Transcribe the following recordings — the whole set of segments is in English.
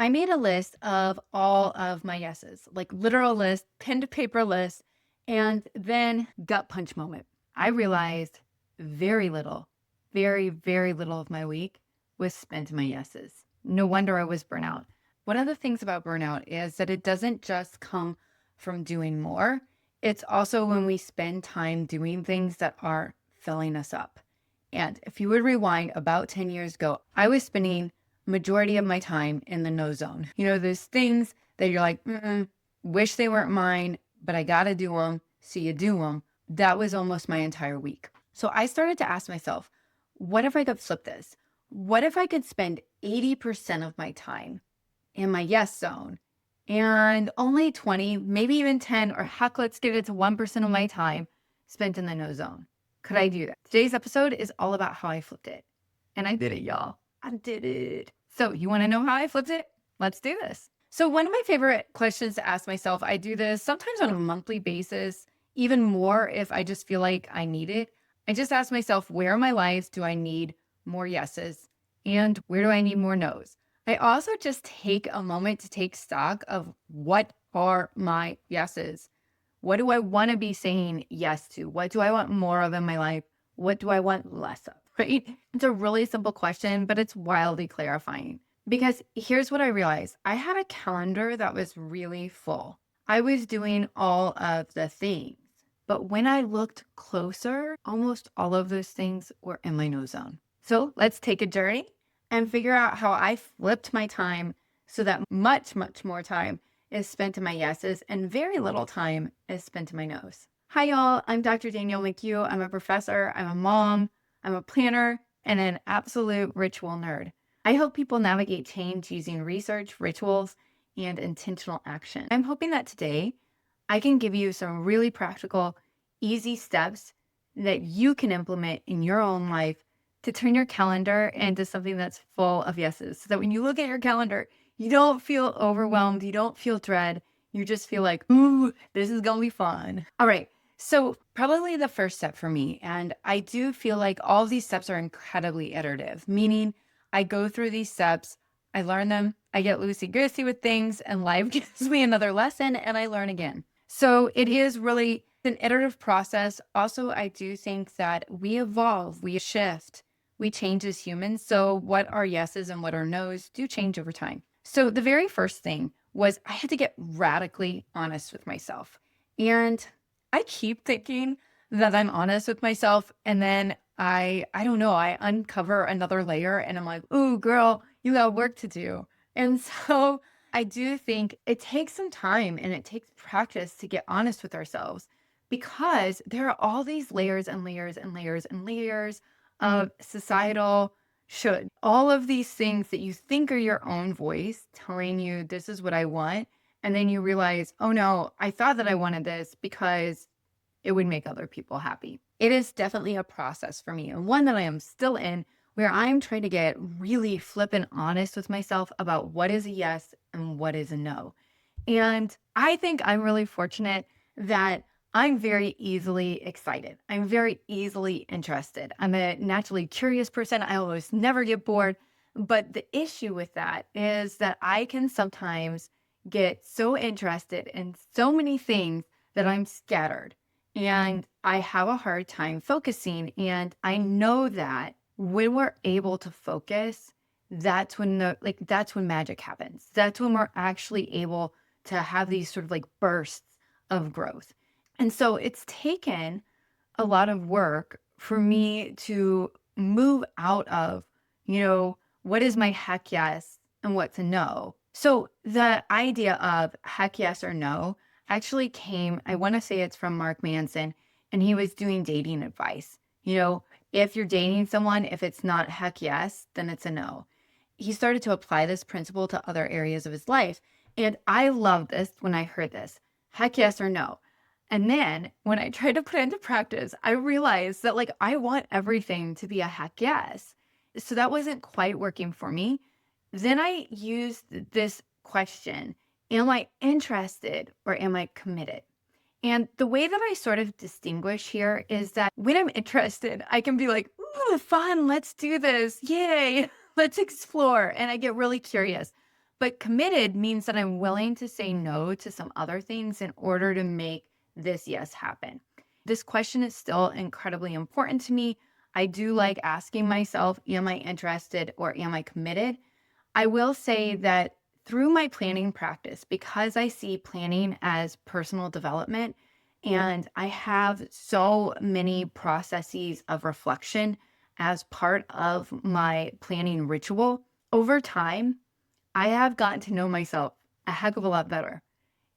I made a list of all of my yeses, like literal list, pen to paper list, and then gut punch moment. I realized very little, very, very little of my week was spent in my yeses. No wonder I was burnout. One of the things about burnout is that it doesn't just come from doing more. It's also when we spend time doing things that aren't filling us up. And if you would rewind about 10 years ago, I was spending majority of my time in the no zone. Those things that you're like, wish they weren't mine, but I got to do them. So you do them. That was almost my entire week. So I started to ask myself, what if I could flip this? What if I could spend 80% of my time in my yes zone and only 20, maybe even 10, or heck, let's get it to 1% of my time spent in the no zone? Could I do that? Today's episode is all about how I flipped it. And I did it, y'all. I did it. So you want to know how I flipped it? Let's do this. So one of my favorite questions to ask myself, I do this sometimes on a monthly basis, even more if I just feel like I need it. I just ask myself, where in my life do I need more yeses? And where do I need more nos? I also just take a moment to take stock of what are my yeses? What do I want to be saying yes to? What do I want more of in my life? What do I want less of? Right? It's a really simple question, but it's wildly clarifying. Because here's what I realized. I had a calendar that was really full. I was doing all of the things. But when I looked closer, almost all of those things were in my no zone. So let's take a journey and figure out how I flipped my time so that much, much more time is spent in my yeses and very little time is spent in my nos. Hi, y'all. I'm Dr. Danielle McHugh. I'm a professor. I'm a mom. I'm a planner and an absolute ritual nerd. I help people navigate change using research, rituals, and intentional action. I'm hoping that today I can give you some really practical, easy steps that you can implement in your own life to turn your calendar into something that's full of yeses. So that when you look at your calendar, you don't feel overwhelmed, you don't feel dread, you just feel like, ooh, this is gonna be fun. All right. So probably the first step for me, and I do feel like all of these steps are incredibly iterative, meaning I go through these steps, I learn them, I get loosey-goosey with things, and life gives me another lesson, and I learn again. So it is really an iterative process. Also, I do think that we evolve, we shift, we change as humans. So what are yeses and what are nos do change over time. So the very first thing was I had to get radically honest with myself. And I keep thinking that I'm honest with myself, and then I don't know, I uncover another layer and I'm like, "Ooh, girl, you got work to do." And so I do think it takes some time and it takes practice to get honest with ourselves because there are all these layers and layers and layers and layers of societal should. All of these things that you think are your own voice telling you this is what I want. And then you realize, oh no, I thought that I wanted this because it would make other people happy. It is definitely a process for me and one that I am still in where I'm trying to get really flippant honest with myself about what is a yes and what is a no. And I think I'm really fortunate that I'm very easily excited. I'm very easily interested. I'm a naturally curious person. I almost never get bored. But the issue with that is that I can sometimes get so interested in so many things that I'm scattered and I have a hard time focusing. And I know that when we're able to focus, that's when magic happens. That's when we're actually able to have these sort of like bursts of growth. And so it's taken a lot of work for me to move out of, what is my heck yes and what's a no. So the idea of heck yes or no actually came, I want to say it's from Mark Manson, and he was doing dating advice. If you're dating someone, if it's not heck yes, then it's a no. He started to apply this principle to other areas of his life. And I love this when I heard this, heck yes or no. And then when I tried to put it into practice, I realized that I want everything to be a heck yes. So that wasn't quite working for me. Then I used this question, am I interested or am I committed? And the way that I sort of distinguish here is that when I'm interested, I can be like, ooh, fun, let's do this. Yay, let's explore. And I get really curious. But committed means that I'm willing to say no to some other things in order to make this yes happen. This question is still incredibly important to me. I do like asking myself, am I interested or am I committed? I will say that through my planning practice, because I see planning as personal development, and I have so many processes of reflection as part of my planning ritual, over time, I have gotten to know myself a heck of a lot better.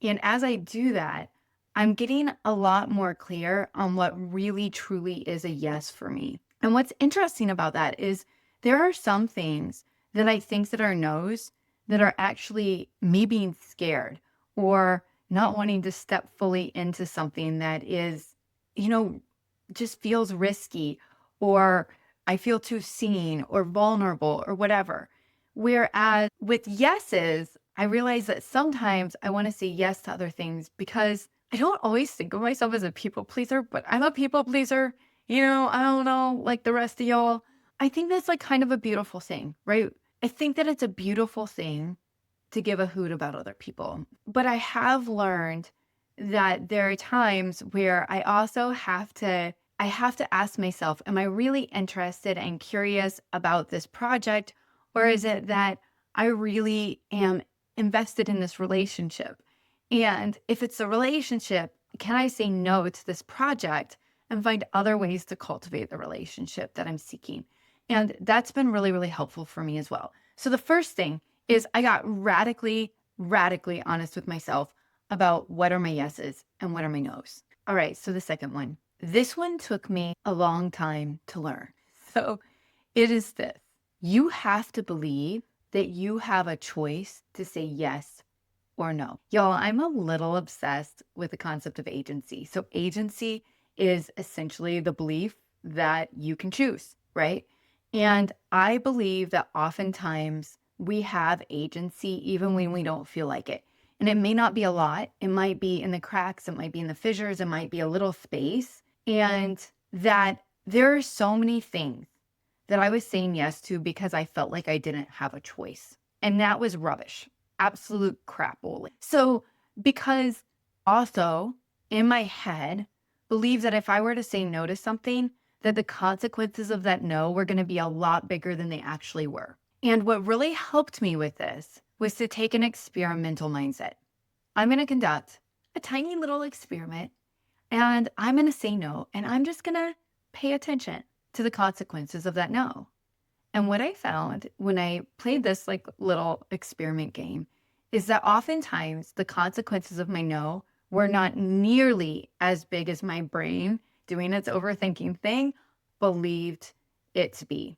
And as I do that, I'm getting a lot more clear on what really truly is a yes for me. And what's interesting about that is there are some things that I think that are no's that are actually me being scared or not wanting to step fully into something that is, you know, just feels risky, or I feel too seen or vulnerable or whatever. Whereas with yeses, I realize that sometimes I want to say yes to other things because I don't always think of myself as a people pleaser, but I'm a people pleaser. I don't know, like the rest of y'all. I think that's like kind of a beautiful thing, right? I think that it's a beautiful thing to give a hoot about other people. But I have learned that there are times where I have to ask myself, am I really interested and curious about this project? Or is it that I really am invested in this relationship? And if it's a relationship, can I say no to this project and find other ways to cultivate the relationship that I'm seeking? And that's been really, really helpful for me as well. So the first thing is I got radically, radically honest with myself about what are my yeses and what are my nos. All right, so the second one. This one took me a long time to learn. So it is this. You have to believe that you have a choice to say yes or no. Y'all, I'm a little obsessed with the concept of agency. So agency is essentially the belief that you can choose, right? And I believe that oftentimes we have agency even when we don't feel like it. And it may not be a lot. It might be in the cracks. It might be in the fissures. It might be a little space. And that there are so many things that I was saying yes to because I felt like I didn't have a choice. And that was rubbish. Absolute crapola. So, because also in my head, believe that if I were to say no to something, that the consequences of that no were going to be a lot bigger than they actually were. And what really helped me with this was to take an experimental mindset. I'm going to conduct a tiny little experiment and I'm going to say no, and I'm just going to pay attention to the consequences of that no. And what I found when I played this like little experiment game is that oftentimes the consequences of my no were not nearly as big as my brain doing its overthinking thing believed it to be.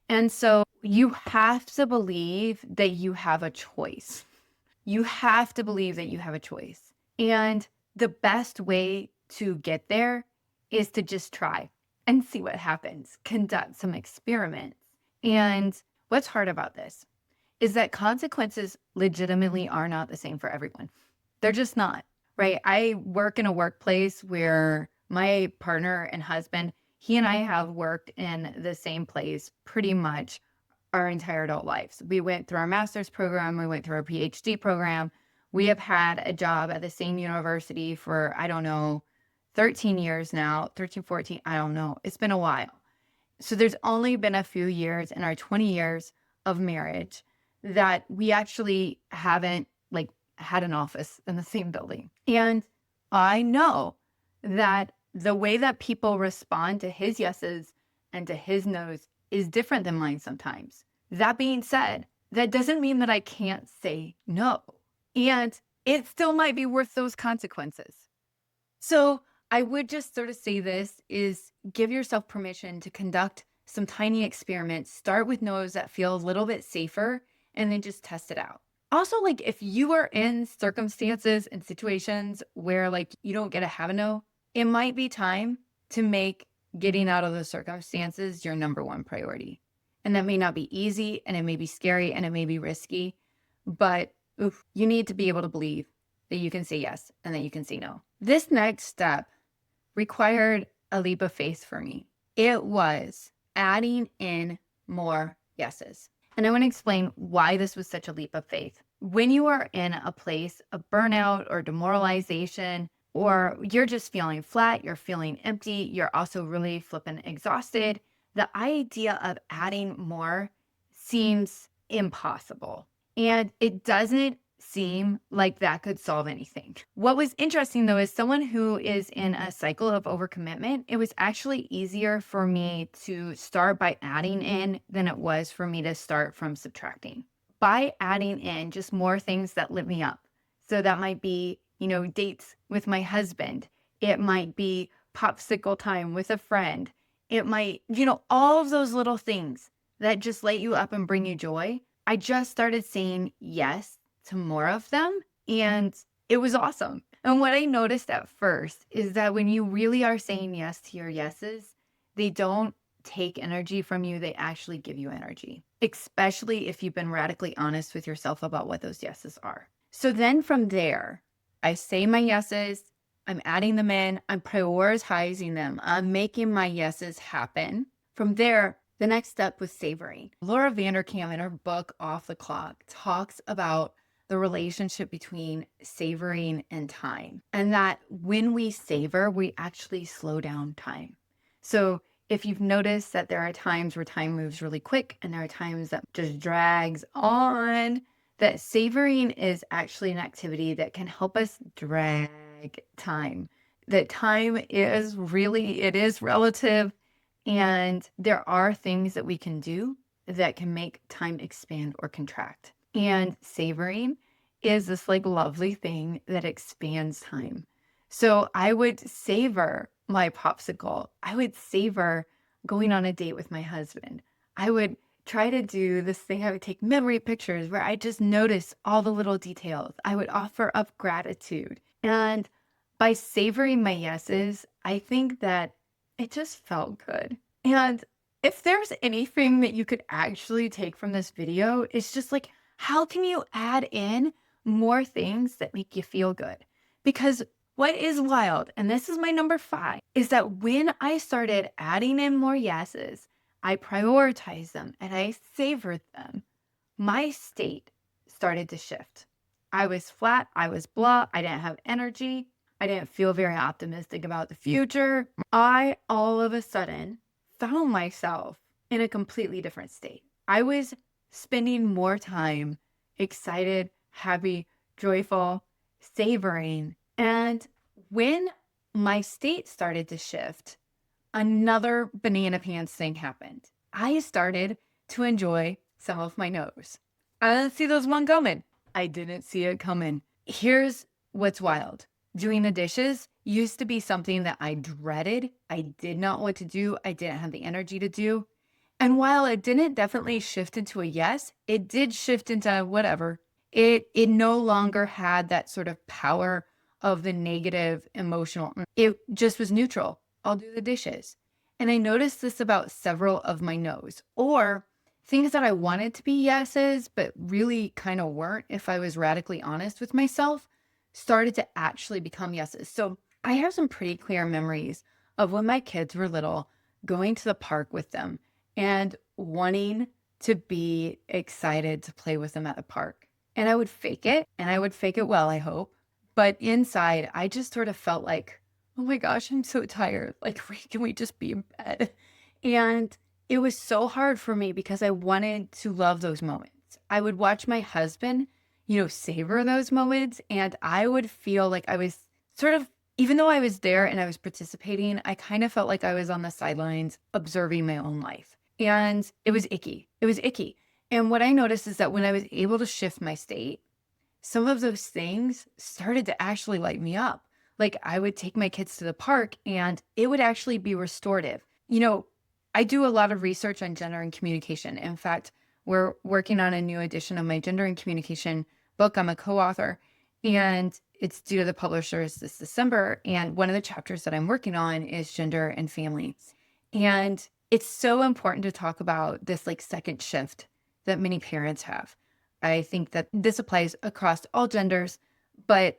And so you have to believe that you have a choice. You have to believe that you have a choice. And the best way to get there is to just try and see what happens, conduct some experiments. And what's hard about this is that consequences legitimately are not the same for everyone. They're just not, right? I work in a workplace where my partner and husband, he and I have worked in the same place pretty much our entire adult lives. We went through our master's program, we went through our PhD program. We have had a job at the same university for, I don't know, 13 years now, 13, 14, I don't know. It's been a while. So there's only been a few years in our 20 years of marriage that we actually haven't like had an office in the same building. And I know that the way that people respond to his yeses and to his nos is different than mine sometimes. That being said, that doesn't mean that I can't say no. And it still might be worth those consequences. So I would just sort of say this is give yourself permission to conduct some tiny experiments. Start with no's that feel a little bit safer and then just test it out. Also, like if you are in circumstances and situations where like you don't get to have a no, it might be time to make getting out of those circumstances your number one priority. And that may not be easy and it may be scary and it may be risky, but you need to be able to believe that you can say yes and that you can say no. This next step required a leap of faith for me. It was adding in more yeses. And I want to explain why this was such a leap of faith. when you are in a place of burnout or demoralization, or you're just feeling flat, you're feeling empty, you're also really flippin' exhausted, the idea of adding more seems impossible. And it doesn't seem like that could solve anything. What was interesting though is someone who is in a cycle of overcommitment, it was actually easier for me to start by adding in than it was for me to start from subtracting. By adding in just more things that lit me up. So that might be, dates with my husband. It might be popsicle time with a friend. It might, all of those little things that just light you up and bring you joy. I just started saying yes to more of them, and it was awesome. And what I noticed at first is that when you really are saying yes to your yeses, they don't take energy from you, they actually give you energy, especially if you've been radically honest with yourself about what those yeses are. So then from there, I say my yeses, I'm adding them in, I'm prioritizing them, I'm making my yeses happen. From there, the next step was savoring. Laura Vanderkam in her book, Off the Clock, talks about the relationship between savoring and time, and that when we savor, we actually slow down time. So if you've noticed that there are times where time moves really quick and there are times that just drags on, that savoring is actually an activity that can help us drag time. That time is really, it is relative, and there are things that we can do that can make time expand or contract. And savoring is this lovely thing that expands time. So I would savor my popsicle. I would savor going on a date with my husband. I would try to do this thing. I would take memory pictures where I just notice all the little details. I would offer up gratitude. And by savoring my yeses, I think that it just felt good. And if there's anything that you could actually take from this video, it's just how can you add in more things that make you feel good? Because what is wild, and this is my number 5, is that when I started adding in more yeses, I prioritized them and I savored them, my state started to shift. I was flat, I was blah, I didn't have energy, I didn't feel very optimistic about the future. I all of a sudden found myself in a completely different state. I was spending more time excited, happy, joyful, savoring. And when my state started to shift, another banana pants thing happened. I started to enjoy some of my no's. I didn't see those one coming. I didn't see it coming. Here's what's wild. Doing the dishes used to be something that I dreaded. I did not want to do. I didn't have the energy to do. And while it didn't definitely shift into a yes, it did shift into whatever. It no longer had that sort of power of the negative emotional. It just was neutral. I'll do the dishes. And I noticed this about several of my no's, or things that I wanted to be yeses, but really kind of weren't if I was radically honest with myself, started to actually become yeses. So I have some pretty clear memories of when my kids were little, going to the park with them and wanting to be excited to play with them at the park. And I would fake it, and I would fake it well, I hope. But inside, I just sort of felt like, oh my gosh, I'm so tired. Can we just be in bed? And it was so hard for me because I wanted to love those moments. I would watch my husband, savor those moments. And I would feel like I was sort of, even though I was there and I was participating, I kind of felt like I was on the sidelines observing my own life. And it was icky. It was icky. And what I noticed is that when I was able to shift my state, some of those things started to actually light me up. I would take my kids to the park and it would actually be restorative. I do a lot of research on gender and communication. In fact, we're working on a new edition of my gender and communication book. I'm a co-author, and it's due to the publishers this December. And one of the chapters that I'm working on is gender and family. And it's so important to talk about this second shift that many parents have. I think that this applies across all genders, but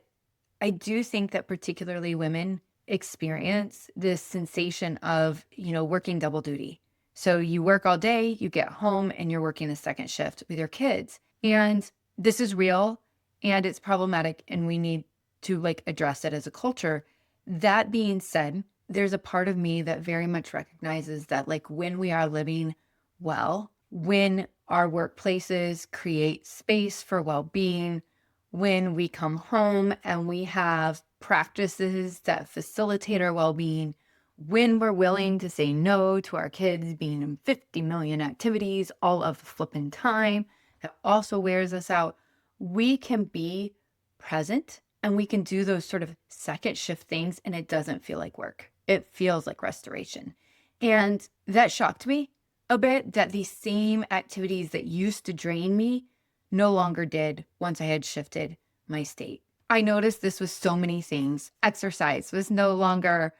I do think that particularly women experience this sensation of, working double duty. So you work all day, you get home, and you're working a second shift with your kids. And this is real and it's problematic and we need to address it as a culture. That being said, there's a part of me that very much recognizes that when we are living well, when our workplaces create space for well-being, when we come home and we have practices that facilitate our well-being, when we're willing to say no to our kids being in 50 million activities all of the flipping time, that also wears us out, we can be present and we can do those sort of second shift things and it doesn't feel like work. It feels like restoration. And that shocked me a bit, that these same activities that used to drain me no longer did once I had shifted my state. I noticed this with so many things. Exercise was no longer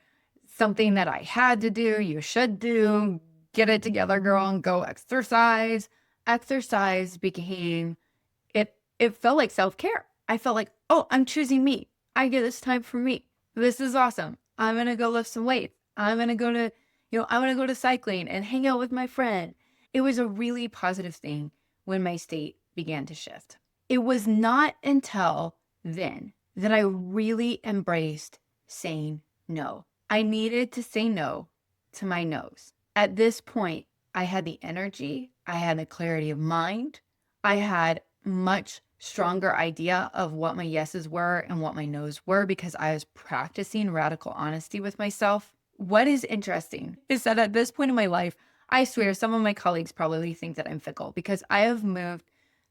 something that I had to do. You should do. Get it together, girl, and go exercise. Exercise became, it felt like self-care. I felt like, oh, I'm choosing me. I get this time for me. This is awesome. I'm going to go lift some weights. I'm going to go to, I want to go to cycling and hang out with my friend. It was a really positive thing when my state began to shift. It was not until then that I really embraced saying no. I needed to say no to my no's. At this point, I had the energy, I had the clarity of mind, I had much stronger idea of what my yeses were and what my no's were because I was practicing radical honesty with myself. What is interesting is that at this point in my life, I swear some of my colleagues probably think that I'm fickle because I have moved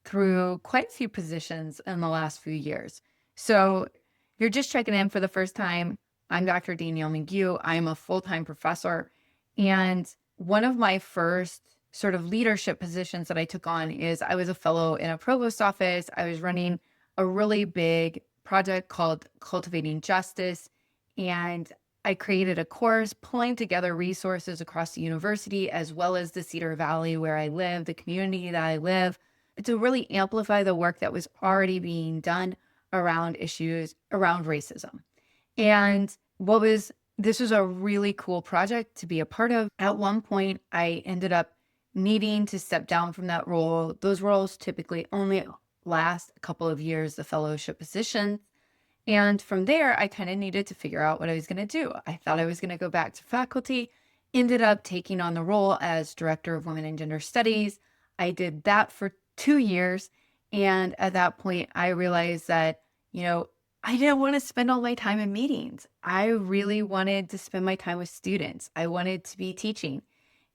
through quite a few positions in the last few years. So if you're just checking in for the first time, I'm Dr. Danielle McGue. I'm a full-time professor. And one of my first sort of leadership positions that I took on is I was a fellow in a provost office. I was running a really big project called Cultivating Justice. And I created a course pulling together resources across the university as well as the Cedar Valley where I live, the community that I live, to really amplify the work that was already being done around issues around racism. And this was a really cool project to be a part of. At one point, I ended up needing to step down from that role. Those roles typically only last a couple of years, the fellowship position. And from there, I kind of needed to figure out what I was going to do. I thought I was going to go back to faculty, ended up taking on the role as Director of Women and Gender Studies. I did that for 2 years. And at that point, I realized that, I didn't want to spend all my time in meetings. I really wanted to spend my time with students. I wanted to be teaching.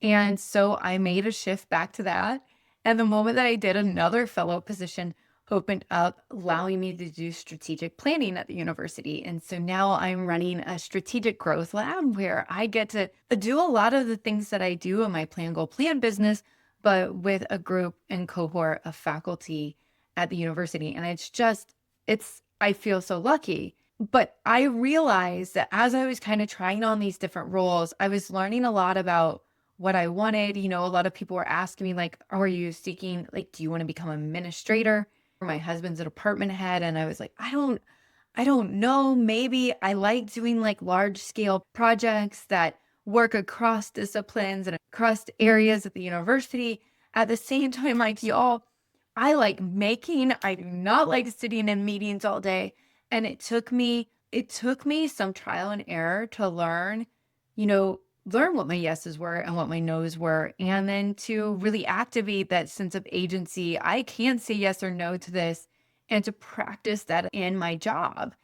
And so I made a shift back to that. And the moment that I did, another fellow position opened up, allowing me to do strategic planning at the university. And so now I'm running a strategic growth lab where I get to do a lot of the things that I do in my Plan Goal Plan business, but with a group and cohort of faculty at the university. And I feel so lucky. But I realized that as I was kind of trying on these different roles, I was learning a lot about what I wanted. A lot of people were asking me, like, are you seeking, do you want to become an administrator? My husband's a department head. And I was like, I don't know. Maybe I like doing large scale projects that work across disciplines and across areas at the university. At the same time, y'all, I like making. I do not like sitting in meetings all day. And it took me some trial and error to learn what my yeses were and what my no's were. And then to really activate that sense of agency. I can say yes or no to this, and to practice that in my job.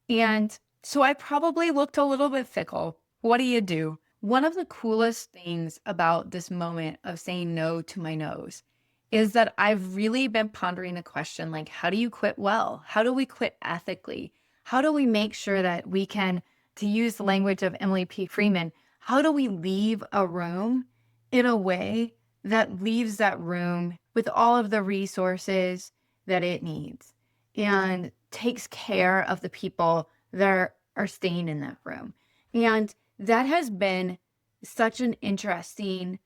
And so I probably looked a little bit fickle. What do you do? One of the coolest things about this moment of saying no to my no's is that I've really been pondering the question, how do you quit well? How do we quit ethically? How do we make sure that we can, to use the language of Emily P. Freeman, how do we leave a room in a way that leaves that room with all of the resources that it needs and takes care of the people that are staying in that room? And that has been such an interesting,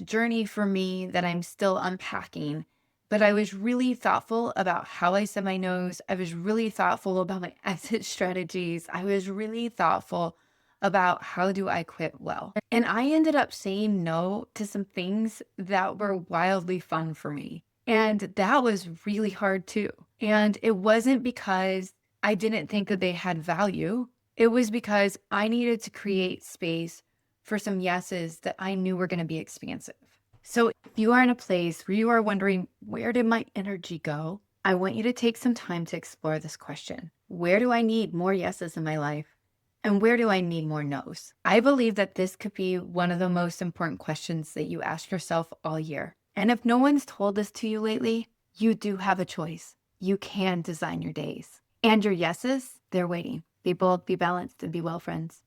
journey for me that I'm still unpacking. But I was really thoughtful about how I said my no's. I was really thoughtful about my exit strategies. I was really thoughtful about how do I quit well. And I ended up saying no to some things that were wildly fun for me. And that was really hard too. And it wasn't because I didn't think that they had value. It was because I needed to create space for some yeses that I knew were going to be expansive. So if you are in a place where you are wondering, where did my energy go? I want you to take some time to explore this question. Where do I need more yeses in my life? And where do I need more no's? I believe that this could be one of the most important questions that you ask yourself all year. And if no one's told this to you lately, you do have a choice. You can design your days. And your yeses, they're waiting. Be bold, be balanced, and be well, friends.